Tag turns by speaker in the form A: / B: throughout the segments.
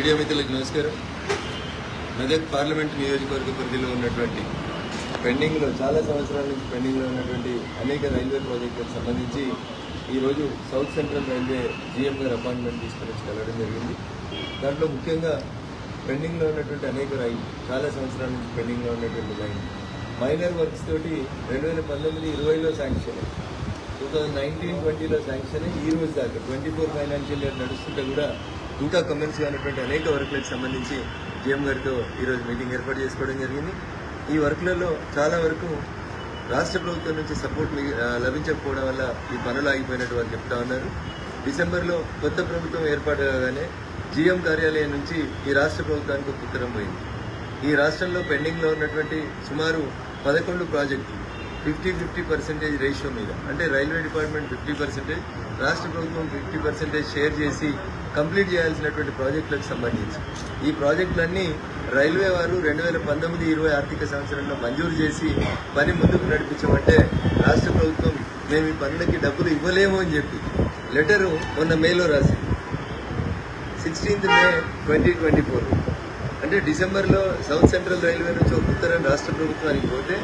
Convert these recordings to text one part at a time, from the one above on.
A: Media మిత్రులకు నమస్కారం. Medak parliament నియోజకవర్గ పరిధిలో ఉన్నటువంటి పెండింగ్లో చాలా సంవత్సరాల నుంచి పెండింగ్లో ఉన్నటువంటి అనేక రైల్వే ప్రాజెక్టులకు సంబంధించి ఈరోజు సౌత్ సెంట్రల్ రైల్వే జీఎం గారు అపాయింట్మెంట్ తీసుకుని వచ్చి కలవడం జరిగింది. దాంట్లో ముఖ్యంగా పెండింగ్లో ఉన్నటువంటి అనేక రైలు చాలా సంవత్సరాల నుంచి పెండింగ్లో ఉన్నటువంటి లైన్ మైనర్ వర్క్స్ తోటి 2019-20లో శాంక్షన్, 2019-20లో శాంక్షన్ ఈ రోజు దాకా 24 ఫైనాన్షియల్ ఇయర్ నడుస్తుంటే కూడా ఇంకా కమెంట్స్ కానటువంటి అనేక వర్క్లకు సంబంధించి జీఎం గారితో ఈరోజు మీటింగ్ ఏర్పాటు చేసుకోవడం జరిగింది. ఈ వర్క్లలో చాలా వరకు రాష్ట్ర ప్రభుత్వం నుంచి సపోర్ట్ లభించకపోవడం వల్ల ఈ పనులు ఆగిపోయినట్టు వారు చెప్తా ఉన్నారు. డిసెంబర్లో కొత్త ప్రభుత్వం ఏర్పాటు కాగానే జీఎం కార్యాలయం నుంచి ఈ రాష్ట్ర ప్రభుత్వానికి ఒక ఉత్తరం పోయింది. ఈ రాష్ట్రంలో పెండింగ్లో ఉన్నటువంటి సుమారు 11 ప్రాజెక్టులు 50-50% రేషియో మీద, అంటే రైల్వే డిపార్ట్మెంట్ 50%, రాష్ట్ర ప్రభుత్వం 50% షేర్ చేసి కంప్లీట్ చేయాల్సినటువంటి ప్రాజెక్టులకు సంబంధించి ఈ ప్రాజెక్టులన్నీ రైల్వే వారు 2019-20 ఆర్థిక సంవత్సరంలో మంజూరు చేసి పని ముందుకు నడిపించమంటే రాష్ట్ర ప్రభుత్వం మేము ఈ పనులకి డబ్బులు ఇవ్వలేము అని చెప్పి లెటరు మొన్న మేలో రాసి 16 మే 2024, అంటే డిసెంబర్లో సౌత్ సెంట్రల్ రైల్వే నుంచి ఒక ఉత్తరం రాష్ట్ర ప్రభుత్వానికి పోతే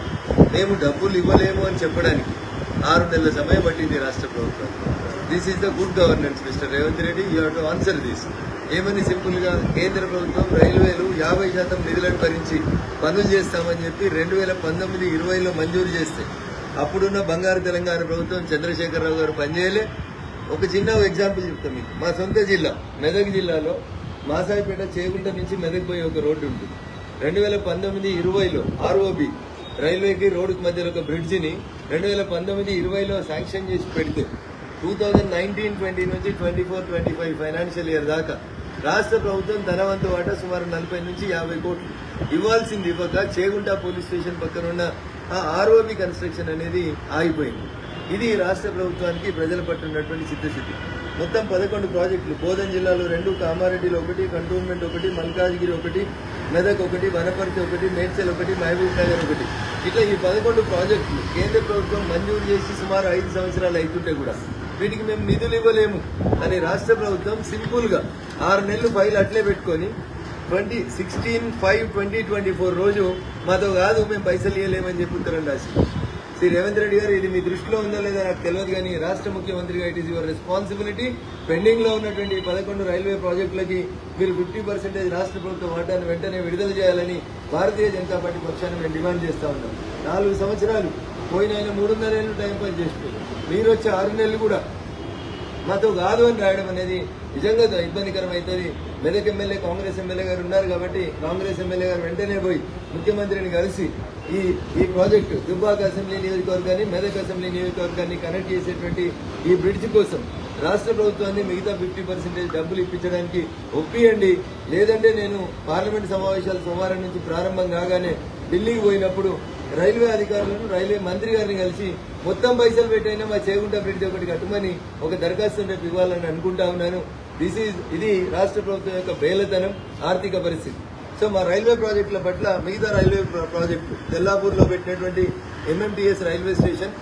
A: మేము డబ్బులు ఇవ్వలేము అని చెప్పడానికి 6 నెలల సమయం పట్టింది రాష్ట్ర ప్రభుత్వం. This is the good governance mister Revanth Reddy, you have to answer this. ఏమని సింపుల్గా కేంద్ర ప్రభుత్వం రైల్వేలు 50% నిధులను భరించి పనులు చేస్తామని చెప్పి 2019-20లో మంజూరు చేస్తే అప్పుడున్న బంగారు తెలంగాణ ప్రభుత్వం చంద్రశేఖరరావు గారు పనిచేయలే. ఒక చిన్న ఎగ్జాంపుల్ చెప్తాం మీకు. మా సొంత జిల్లా మెదక్ జిల్లాలో మాసాయిపేట చేగుంట నుంచి మెదక్ పోయే ఒక రోడ్డు ఉంటుంది. 2019-20లో ఆర్ఓబి రైల్వేకి రోడ్డుకి మధ్యలో ఒక బ్రిడ్జిని 2019-20లో శాంక్షన్ చేసి పెడితే 2019-20 నుంచి 24-25 ఫైనాన్షియల్ ఇయర్ దాకా రాష్ట్ర ప్రభుత్వం తన వంతు వాటా సుమారు 40 నుంచి 50 కోట్లు ఇవ్వాల్సింది ఇవ్వక చేగుంట పోలీస్ స్టేషన్ పక్కన ఉన్న ఆ ఆర్ఓబి కన్స్ట్రక్షన్ అనేది ఆగిపోయింది. ఇది రాష్ట్ర ప్రభుత్వానికి ప్రజల పట్ల ఉన్నటువంటి చిత్తశుద్ధి. మొత్తం 11 ప్రాజెక్టులు బోధన్ జిల్లాలో 2, కామారెడ్డిలో 1, కంటోన్మెంట్ 1, మల్కాజ్గిరి 1, మెదక్ 1, వనపర్తి 1, మేడ్చల్ 1, మహబూబ్ నగర్ 1, ఇట్లా ఈ 11 ప్రాజెక్టులు కేంద్ర ప్రభుత్వం మంజూరు చేసి సుమారు 5 సంవత్సరాలు అవుతుంటే కూడా వీటికి మేము నిధులు ఇవ్వలేము అని రాష్ట్ర ప్రభుత్వం సింపుల్ గా 6 నెలలు ఫైల్ అట్లే పెట్టుకొని 16/5/2024 రోజు మాతో కాదు మేము పైసలు ఇవ్వలేమని చెప్పి ఉత్తరం రాసి. శ్రీ రేవంత్ రెడ్డి గారు, ఇది మీ దృష్టిలో ఉందో లేదో నాకు తెలియదు, కానీ రాష్ట్ర ముఖ్యమంత్రిగా it is your responsibility. Pending లో ఉన్నటువంటి 11 రైల్వే ప్రాజెక్టులకి మీరు 50% రాష్ట్ర ప్రభుత్వ వాటాను వెంటనే విడుదల చేయాలని భారతీయ జనతా పార్టీ పక్షాన మేము డిమాండ్ చేస్తా ఉన్నాం. 4 సంవత్సరాలు పోయిన 3.5 ఏళ్ళు టైం పాస్ చేసిపోయారు. మీరు వచ్చే 6 నెలలు కూడా మాతో కాదు అని రాయడం అనేది నిజంగా ఇబ్బందికరం అవుతుంది. మెదక్ ఎమ్మెల్యే కాంగ్రెస్ ఎమ్మెల్యే గారు ఉన్నారు కాబట్టి కాంగ్రెస్ ఎమ్మెల్యే గారు వెంటనే పోయి ముఖ్యమంత్రిని కలిసి ఈ ప్రాజెక్టు దుబ్బాక అసెంబ్లీ నియోజకవర్గాన్ని మెదక్ అసెంబ్లీ నియోజకవర్గాన్ని కనెక్ట్ చేసేటువంటి ఈ బ్రిడ్జ్ కోసం రాష్ట్ర ప్రభుత్వాన్ని మిగతా 50% డబ్బులు ఇప్పించడానికి ఒప్పియండి. లేదంటే నేను పార్లమెంట్ సమావేశాలు సోమవారం నుంచి ప్రారంభం కాగానే ఢిల్లీకి పోయినప్పుడు రైల్వే అధికారులను రైల్వే మంత్రి గారిని కలిసి మొత్తం పైసలు పెట్టైనా మా చేగుంట బ్రిడ్జ్ ఒకటి కట్టమని ఒక దరఖాస్తు రేపు ఇవ్వాలని అనుకుంటా ఉన్నాను. ఇది రాష్ట్ర ప్రభుత్వం యొక్క బేలతనం, ఆర్థిక పరిస్థితి. సో మా రైల్వే ప్రాజెక్టుల పట్ల మిగతా రైల్వే ప్రాజెక్టులు తెల్లాపూర్లో పెట్టినటువంటి MMTS railway station,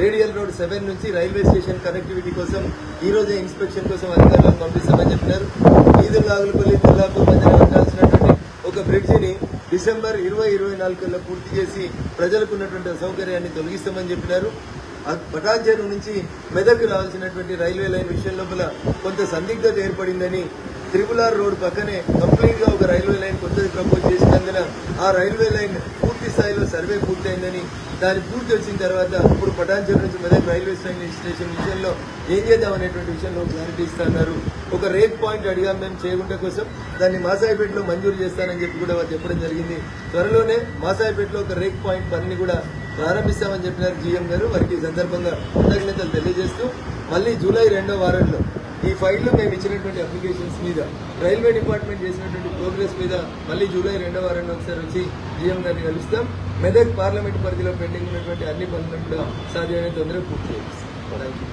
A: radial road 7 నుంచి రైల్వే స్టేషన్ కనెక్టివిటీ కోసం ఈ రోజే ఇన్స్పెక్షన్ కోసం అధికారులను పంపిస్తామని చెప్పినారు. ఈదులాగులపల్లి తెల్లాపూర్ మధ్యన కట్టాల్సినటువంటి ఒక బ్రిడ్జిని డిసెంబర్ 2024 కల్లా పూర్తి చేసి ప్రజలకు ఉన్నటువంటి అసౌకర్యాన్ని తొలగిస్తామని చెప్పినారు. పటాన్ చెరువు నుంచి మెదక్ రావాల్సినటువంటి రైల్వే లైన్ విషయం లోపల కొంత సందిగ్ధత ఏర్పడిందని RRR రోడ్ పక్కనే కంప్లీట్ గా ఒక రైల్వే లైన్ కొత్తది ప్రపోజ్ చేసినందున ఆ రైల్వే లైన్ పూర్తి స్థాయిలో సర్వే పూర్తయిందని, దాని పూర్తి వచ్చిన తర్వాత ఇప్పుడు పటాన్ చెరువు నుంచి మెదక్ రైల్వే స్టేషన్ విషయంలో ఏం చేద్దామనేటువంటి విషయంలో క్లారిటీ ఇస్తున్నారు. ఒక రేక్ పాయింట్ అడిగాం మేము చేగుంట కోసం, దాన్ని మాసాయిపేటలో మంజూరు చేస్తానని చెప్పి కూడా వారు చెప్పడం జరిగింది. త్వరలోనే మాసాయిపేటలో ఒక రేక్ పాయింట్ పనిని కూడా ప్రారంభిస్తామని చెప్పినారు జీఎం గారు. వారికి ఈ సందర్భంగా కృతజ్ఞతలు తెలియజేస్తూ మళ్ళీ జూలై 2వ వారంలో ఈ ఫైల్లో మేము ఇచ్చినటువంటి అప్లికేషన్స్ మీద రైల్వే డిపార్ట్మెంట్ చేసినటువంటి ప్రోగ్రెస్ మీద మళ్ళీ జూలై 2వ వారంలో ఒకసారి వచ్చి జీఎం గారిని కలుస్తాం. మెదక్ పార్లమెంట్ పరిధిలో పెండింగ్ ఉన్నటువంటి అన్ని పనులను కూడా సాధ్యమైన తొందరగా పూర్తి చేస్తాం. Thank you.